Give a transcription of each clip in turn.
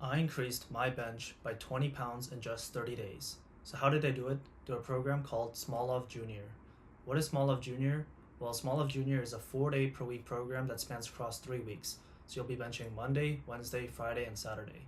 I increased my bench by 20 pounds in just 30 days. So how did I do it? Through a program called Smolov Junior. What is Smolov Junior? Well, Smolov Junior is a 4-day per week program that spans across 3 weeks. So you'll be benching Monday, Wednesday, Friday, and Saturday.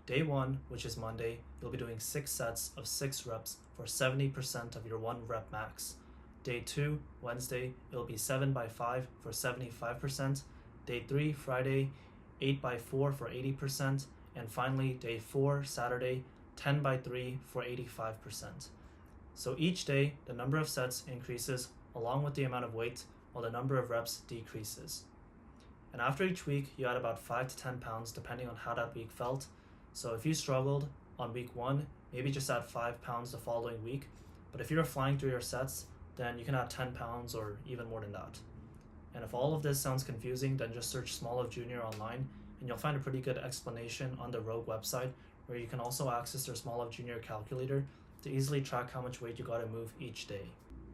Day 1, which is Monday, you'll be doing 6 sets of 6 reps for 70% of your 1 rep max. Day 2, Wednesday, it'll be 7 by 5 for 75%. Day 3, Friday, 8 by 4 for 80%. And finally, day 4, Saturday, 10 by 3 for 85%. So each day, the number of sets increases along with the amount of weight, while the number of reps decreases. And after each week, you add about 5 to 10 pounds depending on how that week felt. So if you struggled on week 1, maybe just add 5 pounds the following week. But if you're flying through your sets, then you can add 10 pounds or even more than that. And if all of this sounds confusing, then just search Smolov Junior online and you'll find a pretty good explanation on the Rogue website, where you can also access their Smolov Junior calculator to easily track how much weight you gotta move each day.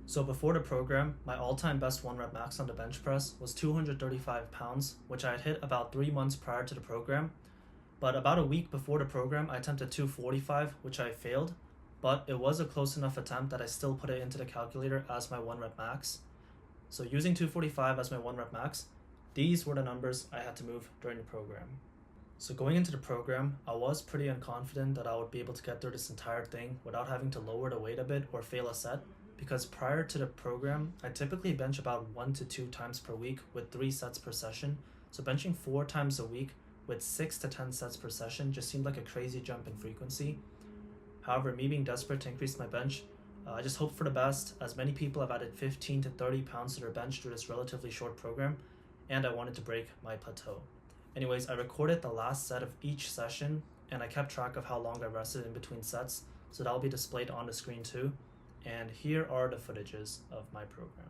So before the program, my all-time best 1 rep max on the bench press was 235 pounds, which I had hit about 3 months prior to the program. But about a week before the program, I attempted 245, which I failed, but it was a close enough attempt that I still put it into the calculator as my 1 rep max. So using 245 as my 1 rep max, these were the numbers I had to move during the program. So going into the program, I was pretty unconfident that I would be able to get through this entire thing without having to lower the weight a bit or fail a set, because prior to the program, I typically bench about 1 to 2 times per week with 3 sets per session. So benching 4 times a week with 6 to 10 sets per session just seemed like a crazy jump in frequency. However, me being desperate to increase my bench, I just hope for the best, as many people have added 15 to 30 pounds to their bench through this relatively short program, and I wanted to break my plateau. Anyways, I recorded the last set of each session, and I kept track of how long I rested in between sets, so that'll be displayed on the screen too. And here are the footages of my program.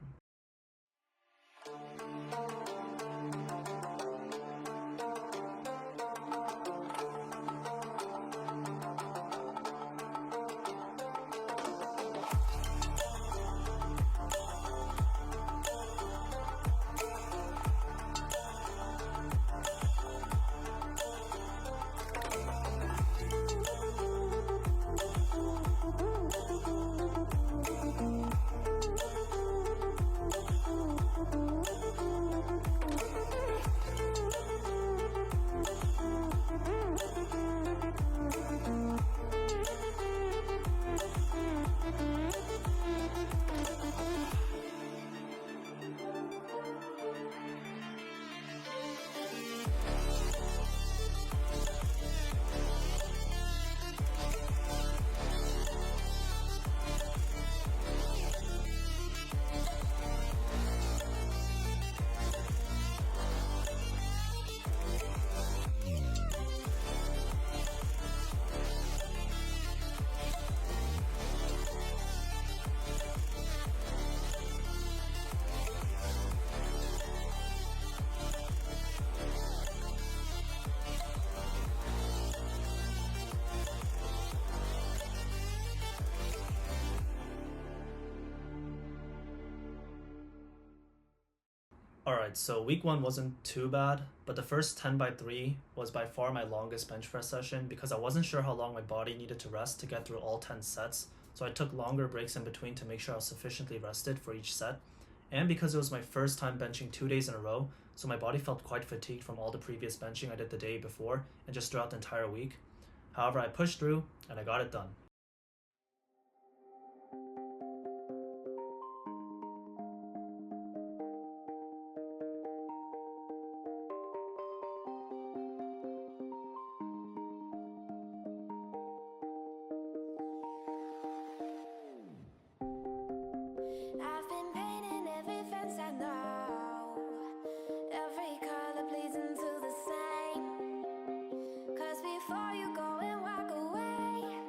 Alright, so week 1 wasn't too bad, but the first 10 by 3 was by far my longest bench press session because I wasn't sure how long my body needed to rest to get through all 10 sets, so I took longer breaks in between to make sure I was sufficiently rested for each set. And because it was my first time benching 2 days in a row, so my body felt quite fatigued from all the previous benching I did the day before and just throughout the entire week. However, I pushed through and I got it done. I've been painting every fence I know, every color bleeds into the same. 'Cause before you go and walk away,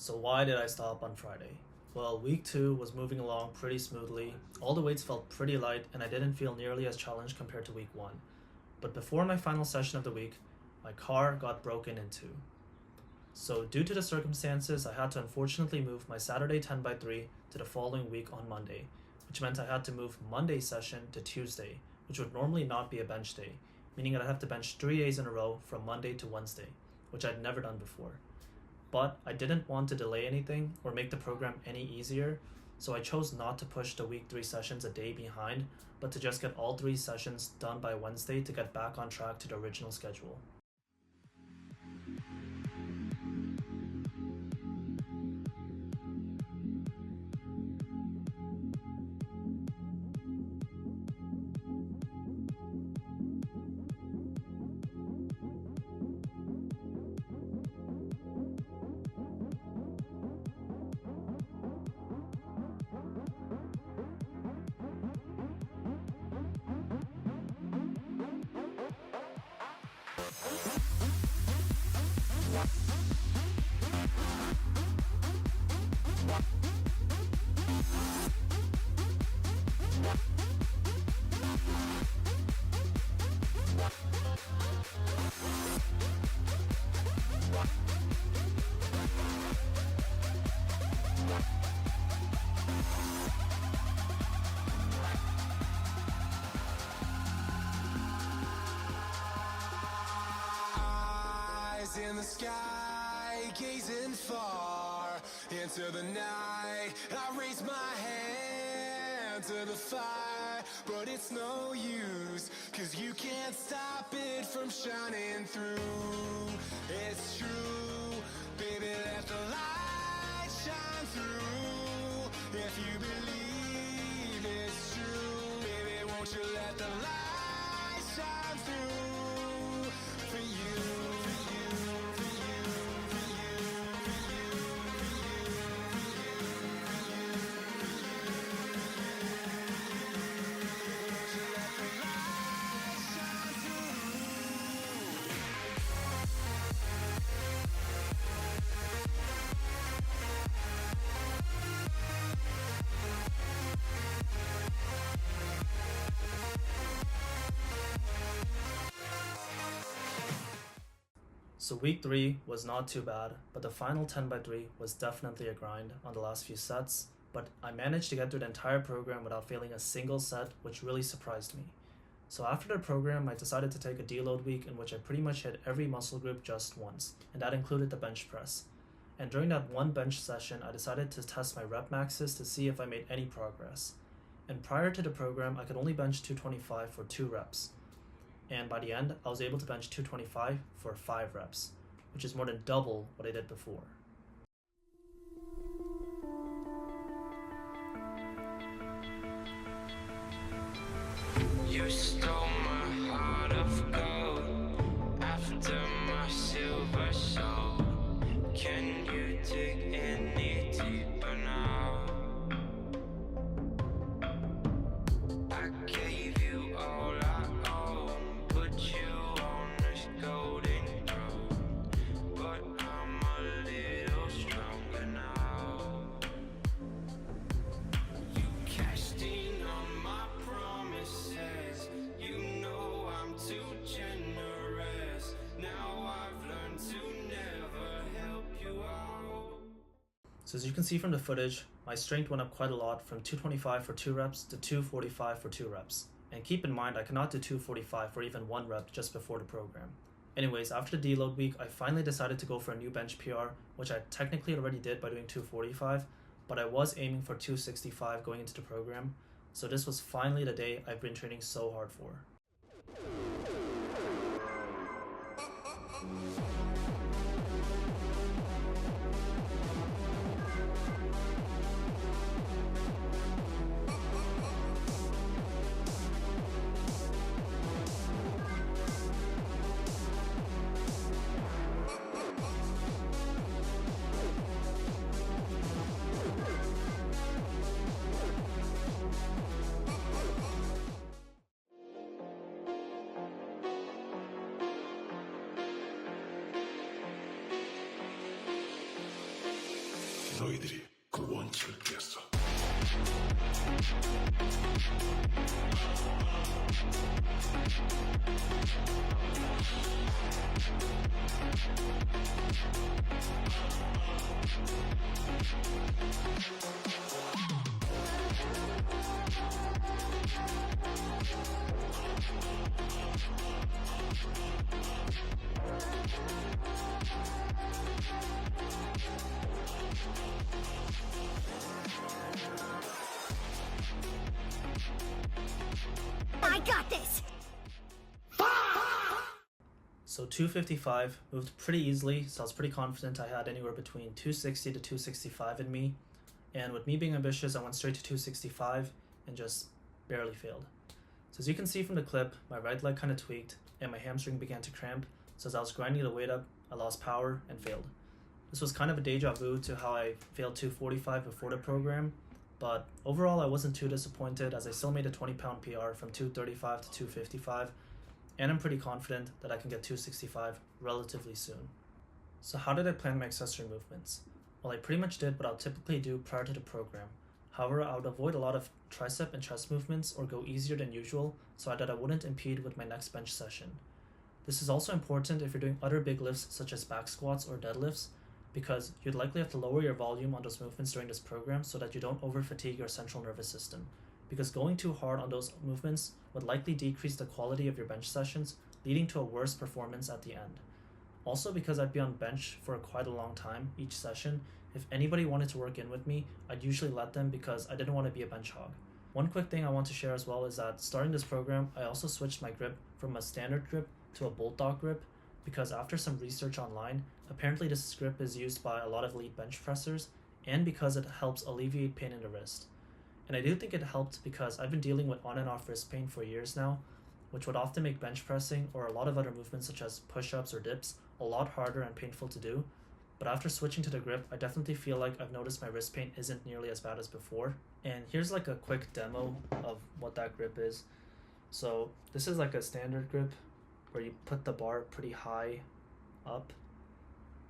So why did I stop on Friday? Well, week 2 was moving along pretty smoothly, all the weights felt pretty light, and I didn't feel nearly as challenged compared to week 1. But before my final session of the week, my car got broken into. So due to the circumstances, I had to unfortunately move my Saturday 10x3 to the following week on Monday, which meant I had to move Monday's session to Tuesday, which would normally not be a bench day, meaning I'd have to bench 3 days in a row from Monday to Wednesday, which I'd never done before. But I didn't want to delay anything or make the program any easier, so I chose not to push the week 3 sessions a day behind, but to just get all 3 sessions done by Wednesday to get back on track to the original schedule. In the sky, gazing far into the night, I raise my hand to the fire, but it's no use, 'cause you can't stop it from shining through. It's true, baby, let the light shine through. If you believe it's true, baby, won't you let the light shine through for you. So week 3 was not too bad, but the final 10x3 was definitely a grind on the last few sets, but I managed to get through the entire program without failing a single set, which really surprised me. So after the program, I decided to take a deload week in which I pretty much hit every muscle group just once, and that included the bench press. And during that one bench session, I decided to test my rep maxes to see if I made any progress. And prior to the program, I could only bench 225 for 2 reps. And by the end, I was able to bench 225 for 5 reps, which is more than double what I did before. You stole my heart of gold after my silver soul. Can you dig any deeper now? I gave you all I own, put you on this golden throne, but I'm a little stronger now. You cashed in on my promises, you know I'm too generous. Now I've learned to never help you out. So as you can see from the footage, my strength went up quite a lot from 225 for 2 reps to 245 for 2 reps. And keep in mind, I cannot do 245 for even 1 rep just before the program. Anyways, after the deload week, I finally decided to go for a new bench PR, which I technically already did by doing 245, but I was aiming for 265 going into the program. So this was finally the day I've been training so hard for. 너희들이 그 원칙을 깼어. I got this! So 255 moved pretty easily, so I was pretty confident I had anywhere between 260 to 265 in me. And with me being ambitious, I went straight to 265 and just barely failed. So as you can see from the clip, my right leg kind of tweaked and my hamstring began to cramp. So as I was grinding the weight up, I lost power and failed. This was kind of a deja vu to how I failed 245 before the program, but overall I wasn't too disappointed as I still made a 20-pound PR from 235 to 255, and I'm pretty confident that I can get 265 relatively soon. So how did I plan my accessory movements? Well, I pretty much did what I'll typically do prior to the program. However, I would avoid a lot of tricep and chest movements or go easier than usual so that I wouldn't impede with my next bench session. This is also important if you're doing other big lifts such as back squats or deadlifts, because you'd likely have to lower your volume on those movements during this program so that you don't over fatigue your central nervous system, because going too hard on those movements would likely decrease the quality of your bench sessions, leading to a worse performance at the end. Also, because I'd be on bench for quite a long time each session, if anybody wanted to work in with me, I'd usually let them because I didn't want to be a bench hog. One quick thing I want to share as well is that starting this program, I also switched my grip from a standard grip to a bolt dog grip, because after some research online, apparently this grip is used by a lot of elite bench pressers, and because it helps alleviate pain in the wrist. And I do think it helped because I've been dealing with on and off wrist pain for years now, which would often make bench pressing or a lot of other movements such as push-ups or dips a lot harder and painful to do. But after switching to the grip, I definitely feel like I've noticed my wrist pain isn't nearly as bad as before. And here's like a quick demo of what that grip is. So this is like a standard grip where you put the bar pretty high up.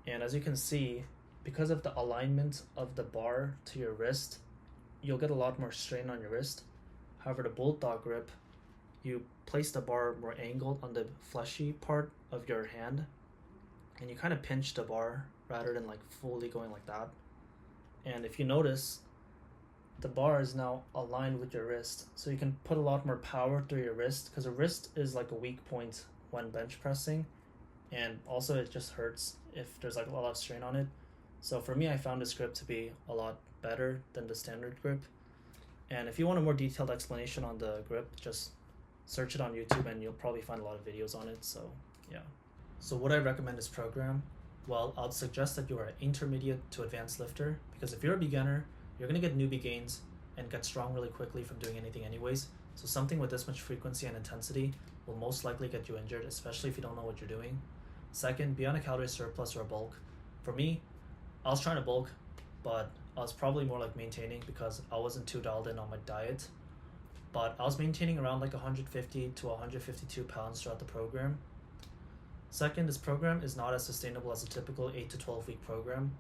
And as you can see, because of the alignment of the bar to your wrist, you'll get a lot more strain on your wrist. However, the bolt dog grip, you place the bar more angled on the fleshy part of your hand, and you kind of pinch the bar rather than like fully going like that. And if you notice, the bar is now aligned with your wrist, so you can put a lot more power through your wrist, because the wrist is like a weak point when bench pressing, and also it just hurts if there's like a lot of strain on it. So for me, I found this grip to be a lot better than the standard grip. And if you want a more detailed explanation on the grip, just search it on YouTube and you'll probably find a lot of videos on it. So yeah. So would I recommend this program? Well, I'd suggest that you are an intermediate to advanced lifter, because if you're a beginner, you're going to get newbie gains and get strong really quickly from doing anything anyways. So something with this much frequency and intensity will most likely get you injured, especially if you don't know what you're doing. Second, be on a calorie surplus or a bulk. For me, I was trying to bulk, but I was probably more like maintaining because I wasn't too dialed in on my diet. But I was maintaining around like 150 to 152 pounds throughout the program. Second, this program is not as sustainable as a typical 8 to 12 week program.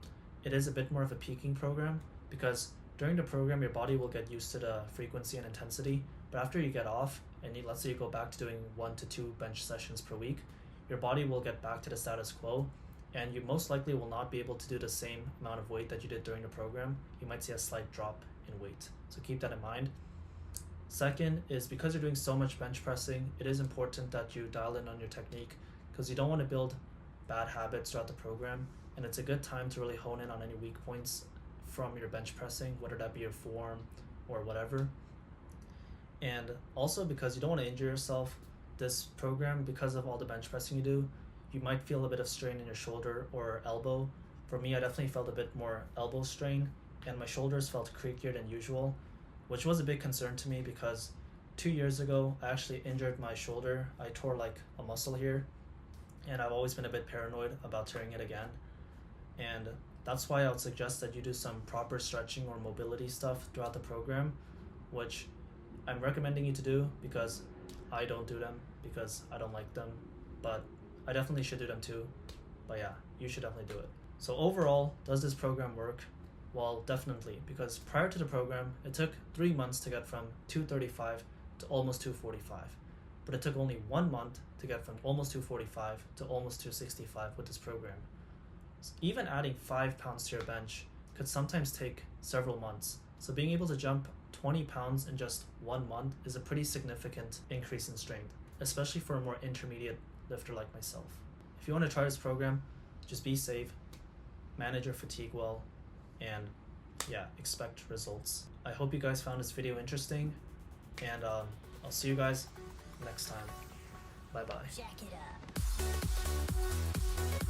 It is a bit more of a peaking program, because during the program your body will get used to the frequency and intensity, but after you get off and let's say you go back to doing 1 to 2 bench sessions per week, your body will get back to the status quo, and you most likely will not be able to do the same amount of weight that you did during the program. You might see a slight drop in weight, so keep that in mind. Second is, because you're doing so much bench pressing, it is important that you dial in on your technique, because you don't want to build bad habits throughout the program, and it's a good time to really hone in on any weak points from your bench pressing, whether that be your form or whatever. And also, because you don't want to injure yourself, this program, because of all the bench pressing you do, you might feel a bit of strain in your shoulder or elbow. For me, I definitely felt a bit more elbow strain, and my shoulders felt creakier than usual, which was a big concern to me because 2 years ago, I actually injured my shoulder. I tore like a muscle here, and I've always been a bit paranoid about tearing it again. And that's why I would suggest that you do some proper stretching or mobility stuff throughout the program, which I'm recommending you to do because I don't do them because I don't like them, but I definitely should do them too. But yeah, you should definitely do it. So overall, does this program work? Well, definitely, because prior to the program, it took 3 months to get from 235 to almost 245, but it took only 1 month to get from almost 245 to almost 265 with this program. So even adding 5 pounds to your bench could sometimes take several months. So being able to jump 20 pounds in just 1 month is a pretty significant increase in strength, especially for a more intermediate lifter like myself. If you want to try this program, just be safe, manage your fatigue well, and yeah, expect results. I hope you guys found this video interesting, and I'll see you guys next time. Bye bye. Jack it up.